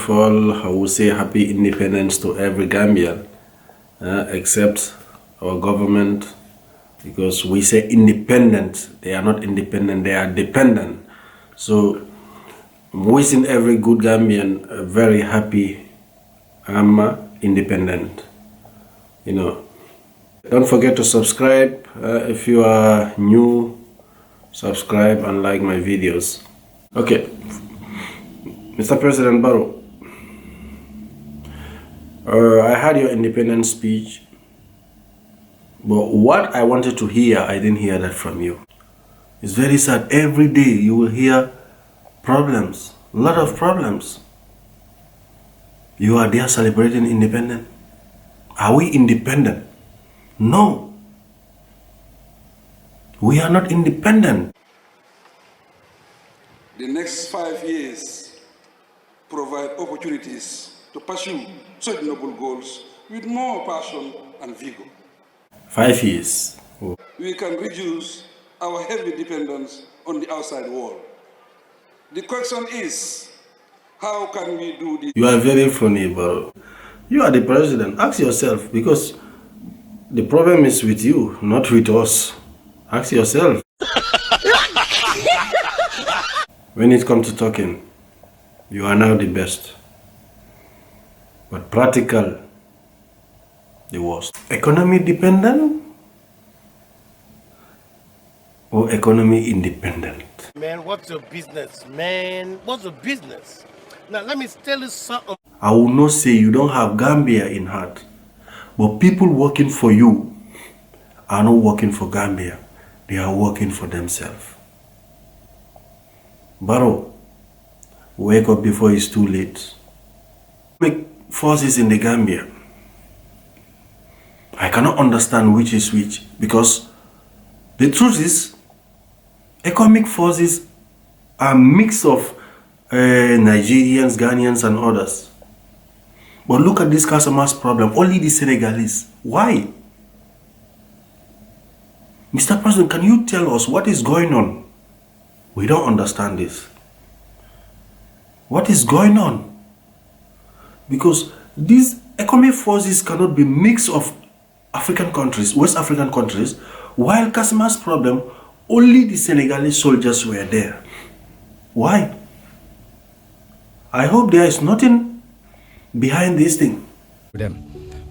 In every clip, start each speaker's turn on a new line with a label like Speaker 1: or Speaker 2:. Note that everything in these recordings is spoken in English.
Speaker 1: of all, I will say happy independence to every Gambian, except our government, because we say independent. They are not independent, they are dependent. So, I'm wishing every good Gambian a very happy independent. You know, don't forget to subscribe. If you are new, subscribe and like my videos. Okay, Mr. President Barrow, I had your independence speech, but what I wanted to hear, I didn't hear that from you. It's very sad. Every day you will hear problems, a lot of problems. You are there celebrating independence. Are we independent? No. We are not independent.
Speaker 2: The next 5 years provide opportunities to pursue such noble goals with more passion and vigor.
Speaker 1: 5 years.
Speaker 2: Oh. We can reduce our heavy dependence on the outside world. The question is, how can we do this?
Speaker 1: You are very funny, bro. You are the president. Ask yourself, because the problem is with you, not with us. Ask yourself. When it comes to talking, you are now the best. But practical, the worst. Economy dependent or economy independent?
Speaker 3: Man, what's your business, man? What's your business? Now, let me tell you something.
Speaker 1: I will not say you don't have Gambia in heart, but people working for you are not working for Gambia. They are working for themselves. Barrow, wake up before it's too late. Make forces in the Gambia. I cannot understand which is which, because the truth is, economic forces are a mix of Nigerians, Ghanaians and others. But look at this customers' problem, only the Senegalese. Why? Mr. President, can you tell us what is going on? We don't understand this. What is going on? Because these economic forces cannot be mix of African countries, West African countries, while customers' problem, only the Senegalese soldiers were there. Why? I hope there is nothing behind this thing.
Speaker 4: Them.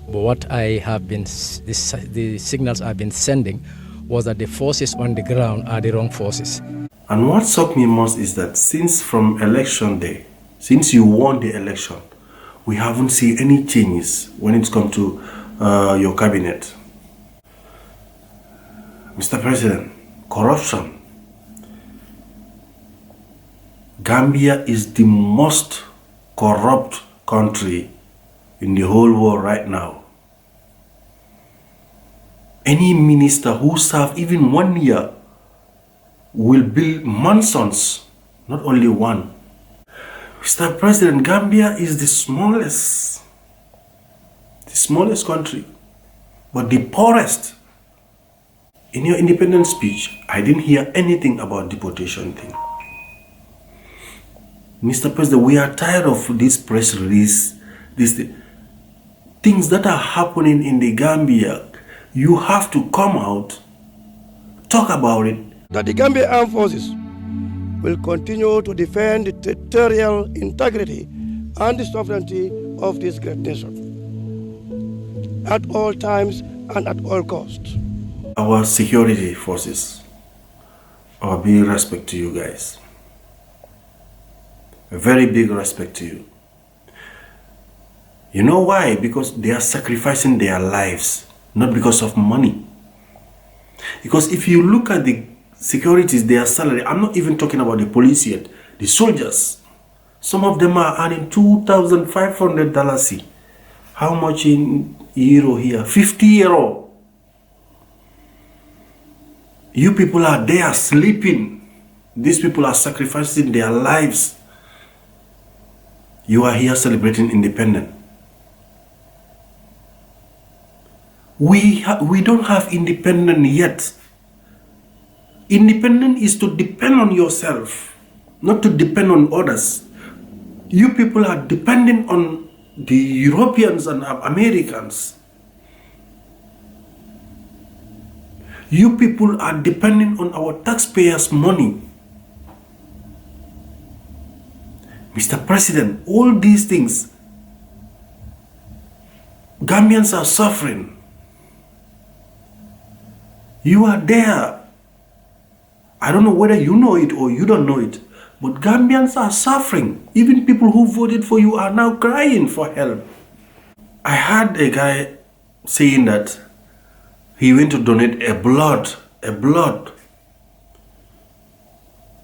Speaker 4: But what I have been, the signals I've been sending was that the forces on the ground are the wrong forces.
Speaker 1: And what shocked me most is that since from election day, since you won the election, we haven't seen any changes when it comes to your cabinet. Mr. President, corruption. Gambia is the most corrupt country in the whole world right now. Any minister who serves even 1 year will build mansions, not only one. Mr. President, Gambia is the smallest country, but the poorest. In your independence speech, I didn't hear anything about deportation thing. Mr. President, we are tired of this press release, these things that are happening in the Gambia. You have to come out, talk about it.
Speaker 3: That the Gambia Armed Forces will continue to defend the territorial integrity and the sovereignty of this great nation at all times and at all costs.
Speaker 1: Our security forces, our big respect to you guys. A very big respect to you. You know why? Because they are sacrificing their lives, not because of money. Because if you look at the securities, their salary, I'm not even talking about the police yet, the soldiers, some of them are earning $2,500. How much in euro here? 50 euro. You people are there sleeping. These people are sacrificing their lives. You are here celebrating independence. We don't have independence yet. Independence is to depend on yourself, not to depend on others. You people are dependent on the Europeans and Americans. You people are dependent on our taxpayers' money. Mr. President, all these things, Gambians are suffering. You are there. I don't know whether you know it or you don't know it, but Gambians are suffering. Even people who voted for you are now crying for help. I heard a guy saying that he went to donate a blood.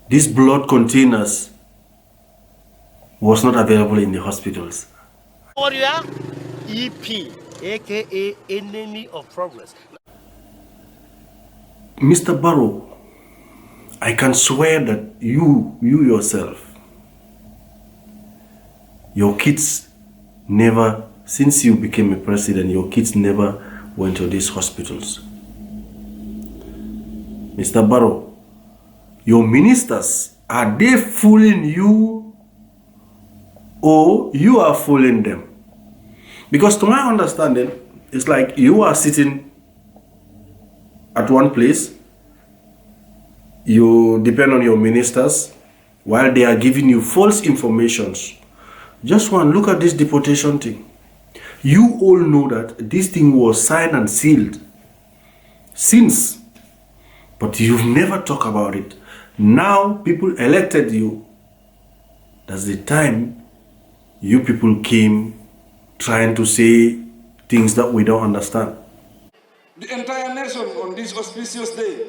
Speaker 1: This blood containers was not available in the hospitals.
Speaker 5: Warrior EP, aka enemy of progress.
Speaker 1: Mr. Barrow, I can swear that you yourself, your kids never, since you became a president, your kids never went to these hospitals. Mr. Barrow, your ministers, are they fooling you or you are fooling them? Because to my understanding, it's like you are sitting at one place, you depend on your ministers while they are giving you false informations. Just one, look at this deportation thing. You all know that this thing was signed and sealed since, but you've never talked about it. Now people elected you. That's the time you people came trying to say things that we don't understand.
Speaker 2: The entire nation on this auspicious day,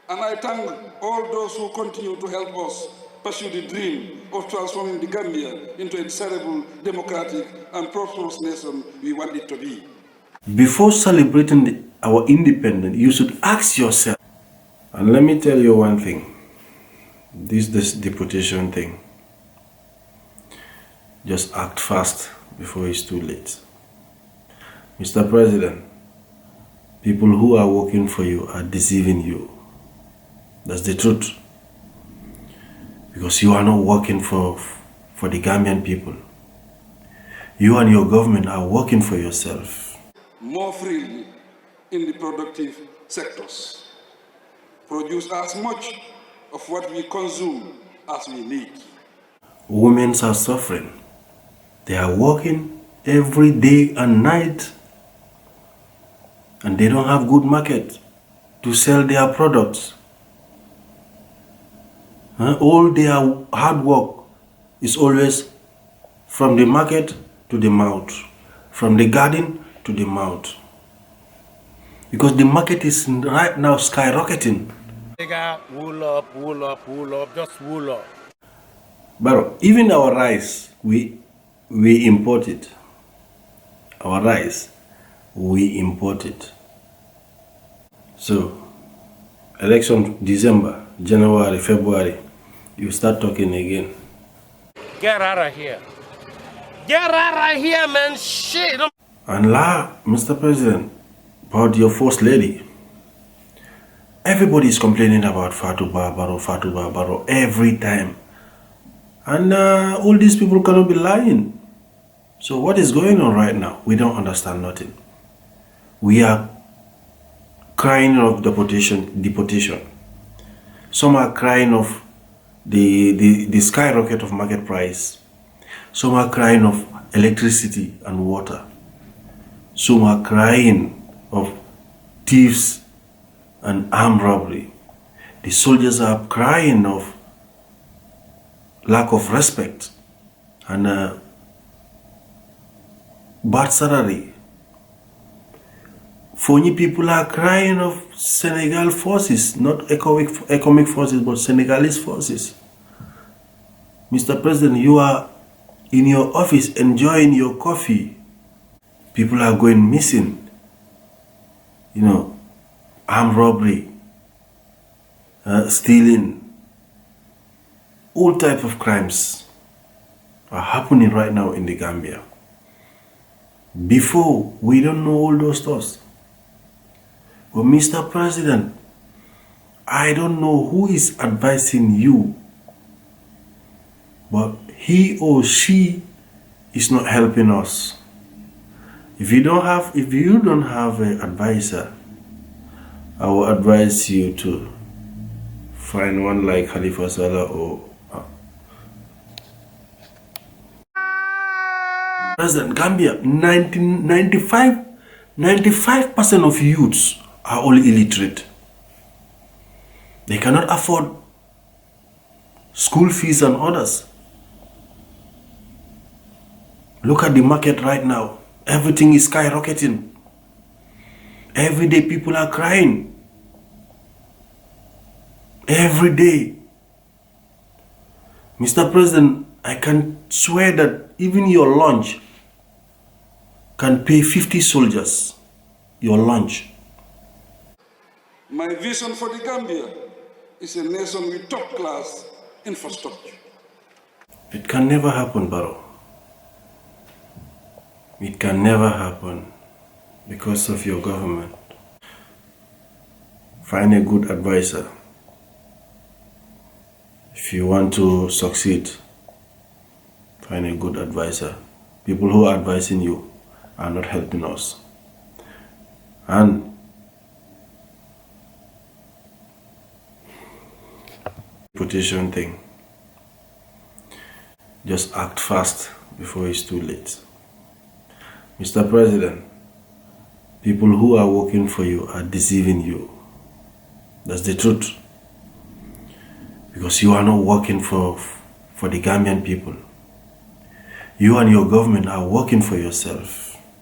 Speaker 2: and I thank all those who continue to help us pursue the dream of transforming the Gambia into a desirable, democratic, and prosperous nation we want it to be.
Speaker 1: Before celebrating our independence, you should ask yourself, and let me tell you one thing, this deportation thing, just act fast before it's too late. Mr. President, people who are working for you are deceiving you. That's the truth. Because you are not working for the Gambian people. You and your government are working for yourself.
Speaker 2: More freely in the productive sectors. Produce as much of what we consume as we need.
Speaker 1: Women are suffering. They are working every day and night, and they don't have good market to sell their products. All their hard work is always from the market to the mouth, from the garden to the mouth. Because the market is right now skyrocketing.
Speaker 5: Wool up, just wool up.
Speaker 1: But even our rice, we import it. Our rice, we import it. So, election December, January, February, you start talking again.
Speaker 5: Get out of here. Get out of here, man. Shit.
Speaker 1: And Mr. President, about your first lady. Everybody is complaining about Fatou Barbaro every time. And all these people cannot be lying. So what is going on right now? We don't understand nothing. We are crying of deportation. Some are crying of the skyrocket of market price. Some are crying of electricity and water. Some are crying of thieves and armed robbery. The soldiers are crying of lack of respect and bad salary. Fonyi people are crying of Senegal forces, not economic forces, but Senegalese forces. Mr. President, you are in your office enjoying your coffee. People are going missing. Armed robbery, stealing, all type of crimes are happening right now in the Gambia. Before, we don't know all those stuff. But Mr. President, I don't know who is advising you, but he or she is not helping us. If you don't have an advisor, I will advise you to find one like Khalifa Salah or President. Gambia, 95% of youths are all illiterate. They cannot afford school fees and others. Look at the market right now. Everything is skyrocketing. Every day people are crying. Every day. Mr. President, I can swear that even your lunch can pay 50 soldiers. Your lunch.
Speaker 2: My vision for the Gambia is a nation with top-class infrastructure.
Speaker 1: It can never happen, Barrow. It can never happen because of your government. Find a good advisor. If you want to succeed, find a good advisor. People who are advising you are not helping us. And reputation thing. Just act fast before it's too late. Mr. President, people who are working for you are deceiving you. That's the truth. Because you are not working for the Gambian people. You and your government are working for yourself.